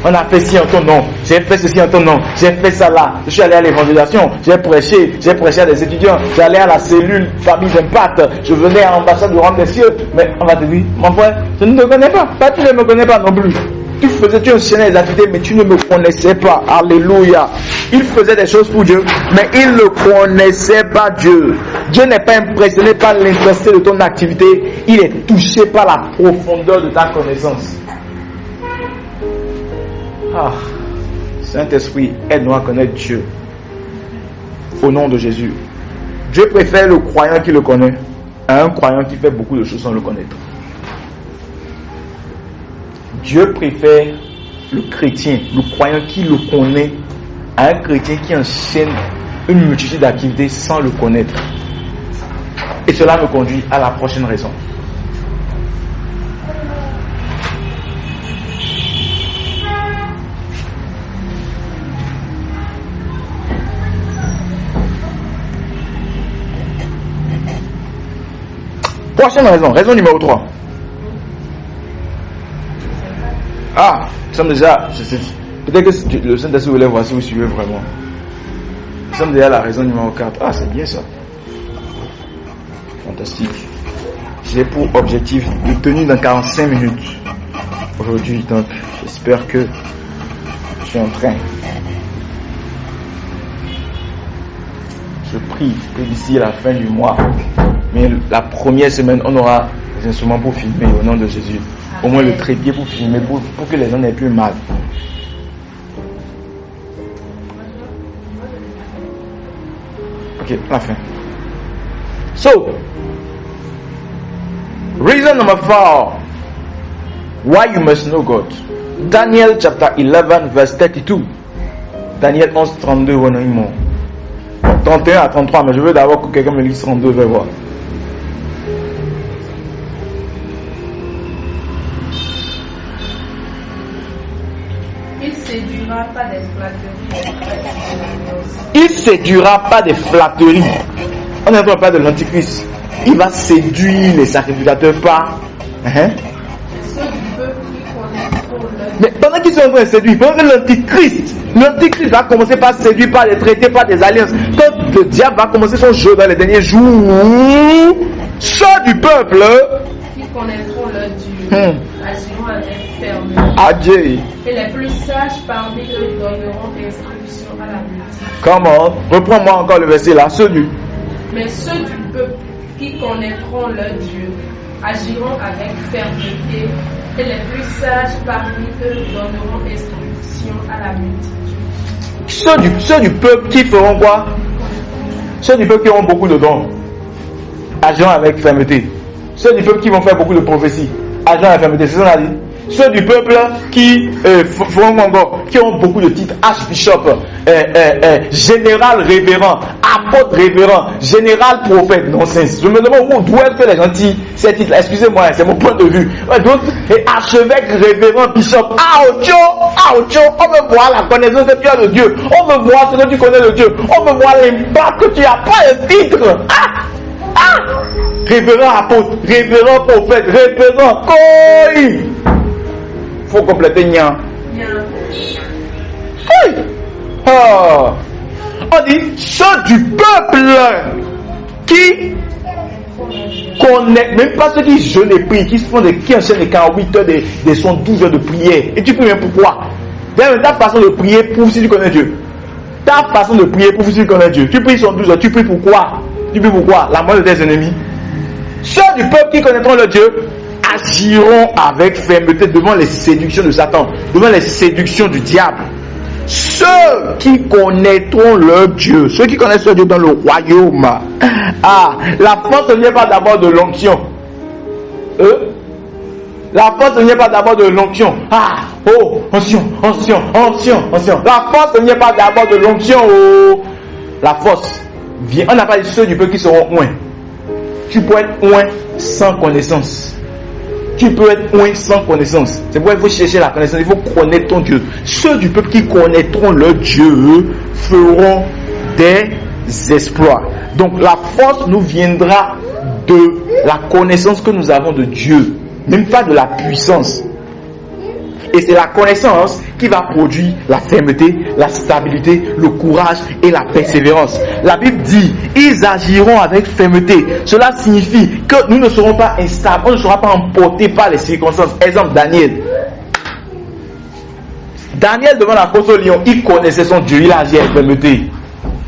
On a fait ci en ton nom, j'ai fait ceci en ton nom, j'ai fait ça là, je suis allé à l'évangélisation, j'ai prêché à des étudiants, j'allais à la cellule famille d'impact, je venais à l'ambassade du royaume des cieux. Mais on va te dire, mon frère, je ne te connais pas, tu ne me connais pas non plus. Tu enchaînais les activités, mais tu ne me connaissais pas. Alléluia. Il faisait des choses pour Dieu, mais il ne connaissait pas Dieu. Dieu n'est pas impressionné par l'intensité de ton activité, il est touché par la profondeur de ta connaissance. Saint-Esprit, aide-nous à connaître Dieu. Au nom de Jésus. Dieu préfère le croyant qui le connaît à un croyant qui fait beaucoup de choses sans le connaître. Dieu préfère le chrétien, le croyant qui le connaît, à un chrétien qui enchaîne une multitude d'activités sans le connaître. Et cela me conduit à la prochaine raison. Prochaine raison, raison numéro 3. Nous sommes déjà, peut-être que le Saint-Esprit voulait voir si vous suivez vraiment. Nous sommes déjà à la raison numéro 4. C'est bien ça. Fantastique. J'ai pour objectif de tenir dans 45 minutes aujourd'hui, donc j'espère que je suis en train. Je prie que d'ici la fin du mois, mais la première semaine, on aura des instruments pour filmer au nom de Jésus. Au moins le trépied pour filmer, pour que les gens n'aient plus mal. Ok, la fin. So, reason number 4 why you must know God. Daniel chapter 11 verse 32. Daniel 11 32. 31 à 33, mais je veux d'abord que quelqu'un me lise 32, vais voir. Il séduira pas des flatteries. Il séduira pas des flatteries. On n'entend pas de l'antichrist. Il va séduire les sacrificateurs par. Ceux du peuple qui connaîtront leur. Mais pendant qu'ils sont en train de séduire, pendant que l'antichrist va commencer par séduire, par les traiter, par des alliances. Quand le diable va commencer son jeu dans les derniers jours, ceux du peuple qui connaîtront leur Dieu, agiront avec fermeté. Adieu. Et les plus sages parmi eux donneront instruction à la multitude. Comment? Reprends-moi encore le verset là, Mais ceux du peuple qui connaîtront leur Dieu agiront avec fermeté, et les plus sages parmi eux donneront instruction à la multitude. Ceux du peuple qui feront quoi? Ceux du peuple qui auront beaucoup de dons, agiront avec fermeté. Ceux du peuple qui vont faire beaucoup de prophéties, agiront avec fermeté. C'est ça qu'on a dit. Ceux du peuple qui feront encore, qui ont beaucoup de titres, archbishop, général révérend, apôtre révérend, général prophète, nonsense. Je me demande d'où est-ce que les gens tirent ces titres-là. Excusez-moi, c'est mon point de vue. Donc, archevêque, révérend, bishop, on veut voir la connaissance que tu as de Dieu. On veut voir ce que tu connais de Dieu. On veut voir l'impact que tu as. Pas un titre. Révérend apôtre, révérend prophète, révérend koi. Faut compléter Nya. On dit ceux du peuple qui connaissent, même pas ceux qui jeûnent et prient, qui enchaînent les 48 heures, des 12 heures de prière. Et tu pries même pourquoi? Ta façon de prier prouve si tu connais Dieu. Ta façon de prier prouve si tu connais Dieu. Tu pries 12 heures, tu pries pourquoi? La mort de tes ennemis. Ceux du peuple qui connaîtront le Dieu agiront avec fermeté devant les séductions de Satan, devant les séductions du diable. Ceux qui connaîtront leur Dieu, ceux qui connaissent leur Dieu dans le royaume. La force ne vient pas d'abord de l'onction. La force ne vient pas d'abord de l'onction. Onction. La force ne vient pas d'abord de l'onction. La force vient. On n'a pas dit ceux du peuple qui seront oints. Tu peux être oint sans connaissance. Tu peux être oint sans connaissance. C'est pourquoi il faut chercher la connaissance. Il faut connaître ton Dieu. Ceux du peuple qui connaîtront leur Dieu feront des exploits. Donc la force nous viendra de la connaissance que nous avons de Dieu. Même pas de la puissance. Et c'est la connaissance qui va produire la fermeté, la stabilité, le courage et la persévérance. La Bible dit, ils agiront avec fermeté. Cela signifie que nous ne serons pas instables, on ne sera pas emportés par les circonstances. Exemple, Daniel. Daniel devant la fosse au lion, il connaissait son Dieu, il agit avec fermeté.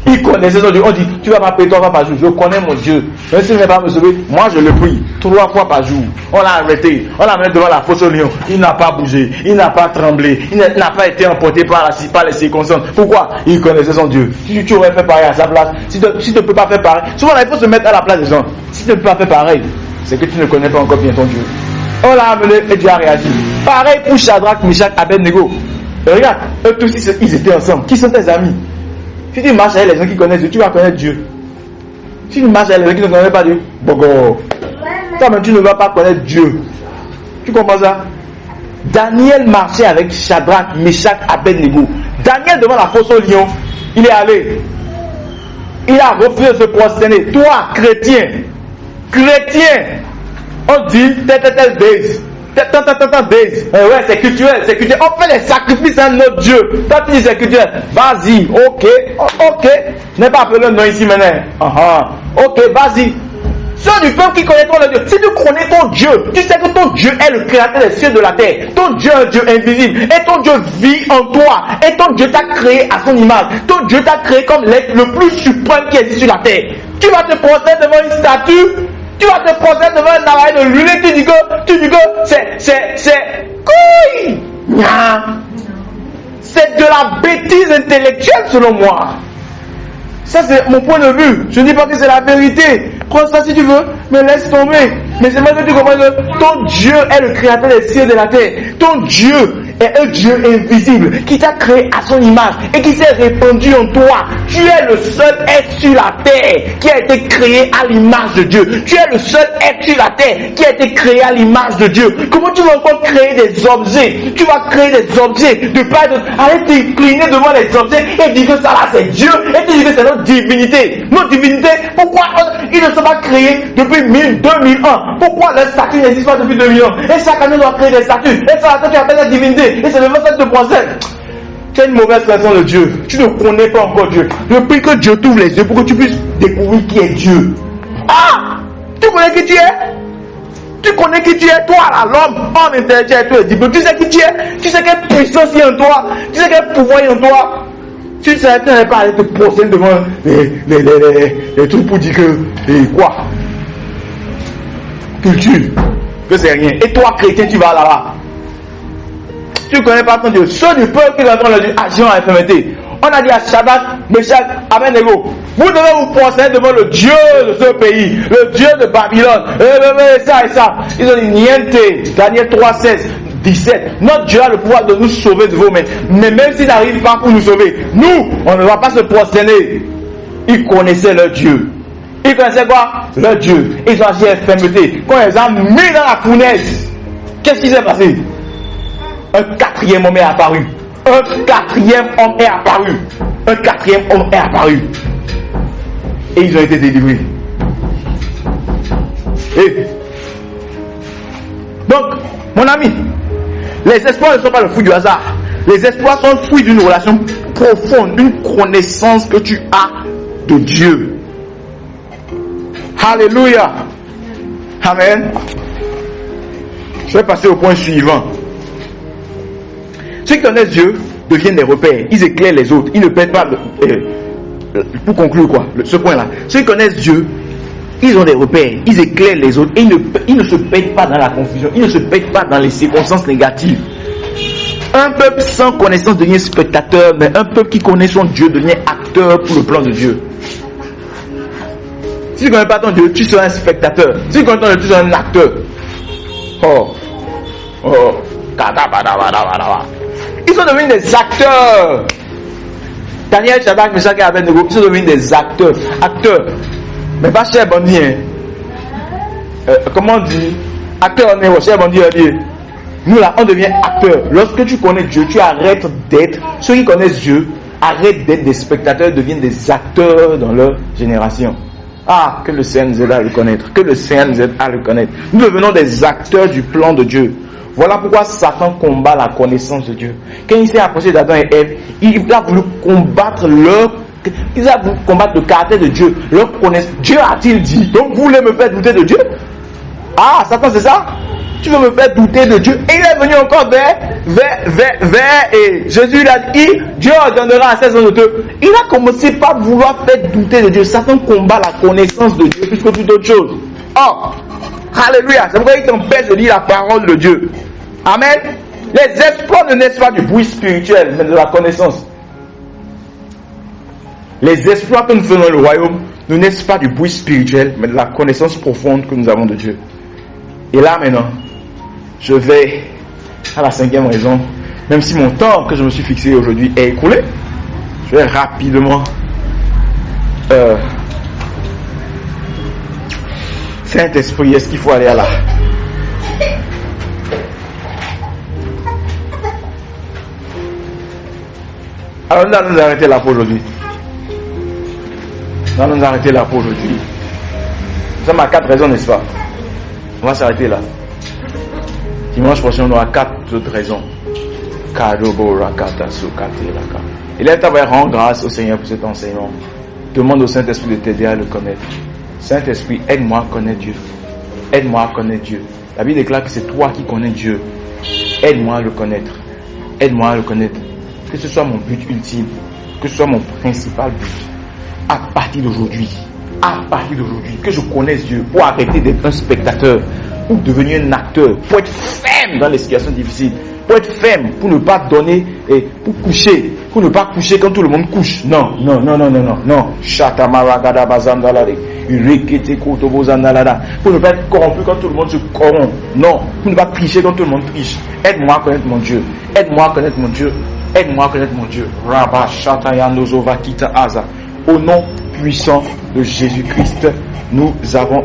Il connaissait son Dieu. On dit, tu vas m'appeler 3 fois par jour. Je connais mon Dieu. Même s'il ne va pas me sauver, moi je le prie 3 fois par jour. On l'a arrêté. On l'a mis devant la fosse au lion. Il n'a pas bougé. Il n'a pas tremblé. Il n'a pas été emporté par les circonstances. Pourquoi? Il connaissait son Dieu. Si tu aurais fait pareil à sa place, si tu ne peux pas faire pareil, souvent il faut se mettre à la place des gens. Si tu ne peux pas faire pareil, c'est que tu ne connais pas encore bien ton Dieu. On l'a amené et Dieu a réagi. Pareil pour Shadrach, Meshach, Abednego. Regarde, eux tous ils étaient ensemble. Qui sont tes amis? Si tu marches avec les gens qui connaissent Dieu, tu vas connaître Dieu. Si tu marches avec les gens qui ne connaissent pas Dieu, toi-même tu ne vas pas connaître Dieu. Tu comprends ça? Daniel marchait avec Shadrach, Meshach, Abednego. Daniel devant la fosse au lion, il est allé. Il a refusé de se prosterner. Toi, chrétien, on dit tel days. Ouais, c'est culturel. On fait les sacrifices à notre Dieu. Toi, tu dis c'est culturel. Vas-y, ok. Je n'ai pas appelé le nom ici maintenant. Ok, vas-y. Ceux du peuple qui connaîtront le Dieu. Si tu connais ton Dieu, tu sais que ton Dieu est le créateur des cieux et de la terre. Ton Dieu est un Dieu invisible. Et ton Dieu vit en toi. Et ton Dieu t'a créé à son image. Ton Dieu t'a créé comme l'être le plus suprême qui existe sur la terre. Tu vas te prosterner devant une statue. Tu vas te prosterner devant un appareil de lunettes. Tu dis que c'est couille. C'est de la bêtise intellectuelle selon moi. Ça c'est mon point de vue. Je ne dis pas que c'est la vérité. Prends ça si tu veux, mais laisse tomber. Mais c'est moi que tu comprends que ton Dieu est le créateur des cieux et de la terre. Ton Dieu est un Dieu invisible qui t'a créé à son image et qui s'est répandu en toi. Tu es le seul être sur la terre qui a été créé à l'image de Dieu. Tu es le seul être sur la terre qui a été créé à l'image de Dieu. Comment tu vas encore créer des objets? Tu vas créer des objets de pas de aller t'incliner devant les objets et dire que ça là c'est Dieu et tu dis que c'est notre divinité. Notre divinité, pourquoi ils ne sont pas créés depuis 2000 ans? Pourquoi les statues n'existent pas depuis 2000 ans? Et chaque année on doit créer des statues. Et ça tu appelles la divinité. Et c'est le fait de penser. Tu as une mauvaise façon de Dieu. Tu ne connais pas encore Dieu. Je prie que Dieu t'ouvre les yeux pour que tu puisses découvrir qui est Dieu. Ah! Tu connais qui tu es? Tu connais qui tu es? Toi, là, l'homme, homme intellectuel, tu es diplôme. Tu sais qui tu es? Tu sais quelle puissance il y a en toi? Tu sais quel pouvoir il y a en toi? Tu sais, tu n'allais pas aller te poser devant les trucs pour dire que, quoi? Culture. Que c'est rien. Et toi, chrétien, tu vas là-bas. Tu ne connais pas ton Dieu. Ceux du peuple qui entendent le Dieu agir en infirmité. On a dit à Shadrach, Meshach, Abednego, vous devez vous prosterner devant le Dieu de ce pays, le Dieu de Babylone, et ça. Ils ont dit, niente, Daniel 3, 16, 17. Notre Dieu a le pouvoir de nous sauver de vos mains. Mais même s'il n'arrive pas pour nous sauver, nous, on ne va pas se prosterner. Ils connaissaient leur Dieu. Ils connaissaient quoi? Leur Dieu. Ils ont agi à infirmité. Quand ils les ont mis dans la fournaise, qu'est-ce qui s'est passé? Un quatrième homme est apparu. Un quatrième homme est apparu. Et ils ont été délivrés. Et donc, mon ami, les espoirs ne sont pas le fruit du hasard. Les espoirs sont le fruit d'une relation profonde, d'une connaissance que tu as de Dieu. Alléluia. Amen. Je vais passer au point suivant. Ceux qui connaissent Dieu deviennent des repères. Ils éclairent les autres. Ils ne perdent pas. Pour conclure ce point-là. Ceux qui connaissent Dieu, ils ont des repères. Ils éclairent les autres. Et ils ne se perdent pas dans la confusion. Ils ne se perdent pas dans les circonstances négatives. Un peuple sans connaissance devient spectateur, mais un peuple qui connaît son Dieu devient acteur pour le plan de Dieu. Si tu ne connais pas ton Dieu, tu seras un spectateur. Si tu connais ton Dieu, tu seras un acteur. Ils sont devenus des acteurs. Daniel, Shadrach, Meshach et Abednego, ils sont devenus des acteurs. Mais pas cher bandit. Comment on dit? Acteur, on est cher bandit. Nous là, on devient acteur. Lorsque tu connais Dieu, tu arrêtes d'être. Ceux qui connaissent Dieu arrêtent d'être des spectateurs, deviennent des acteurs dans leur génération. Ah, que le Seigneur nous aide à le connaître. Nous devenons des acteurs du plan de Dieu. Voilà pourquoi Satan combat la connaissance de Dieu. Quand il s'est approché d'Adam et Ève, il a voulu combattre le caractère de Dieu. Leur connaissance. Dieu a-t-il dit? Donc vous voulez me faire douter de Dieu? Ah, Satan, c'est ça? Tu veux me faire douter de Dieu? Et il est venu encore vers et Jésus il a dit, Dieu ordonnera à ses hommes de te. Il a commencé par vouloir faire douter de Dieu. Satan combat la connaissance de Dieu plus que toute autre chose. Oh, alléluia. C'est pourquoi il t'empêche de lire la parole de Dieu. Amen. Les espoirs ne naissent pas du bruit spirituel, mais de la connaissance. Les espoirs que nous faisons dans le royaume ne naissent pas du bruit spirituel, mais de la connaissance profonde que nous avons de Dieu. Et là maintenant, je vais à la 5e raison. Même si mon temps que je me suis fixé aujourd'hui est écoulé, je vais rapidement Saint-Esprit, est-ce qu'il faut aller à là? Alors nous allons nous arrêter là pour aujourd'hui. Nous allons nous arrêter là pour aujourd'hui. Nous sommes à 4 raisons, n'est-ce pas? On va s'arrêter là. Dimanche prochain, on aura 4 autres raisons. Et là, tu vas rendre grâce au Seigneur pour cet enseignement. Demande au Saint-Esprit de t'aider à le connaître. Saint-Esprit, aide-moi à connaître Dieu. Aide-moi à connaître Dieu. La Bible déclare que c'est toi qui connais Dieu. Aide-moi à le connaître. Aide-moi à le connaître. Que ce soit mon but ultime, que ce soit mon principal but. À partir d'aujourd'hui, que je connaisse Dieu pour arrêter d'être un spectateur, pour devenir un acteur, pour être ferme dans les situations difficiles, pour être ferme, pour ne pas donner et pour ne pas coucher quand tout le monde couche. Non. Pour ne pas être corrompu quand tout le monde se corrompt. Non. Pour ne pas tricher quand tout le monde triche. Aide-moi à connaître mon Dieu. Aide-moi à connaître mon Dieu. Aide-moi à connaître mon Dieu. Au nom puissant de Jésus-Christ, nous avons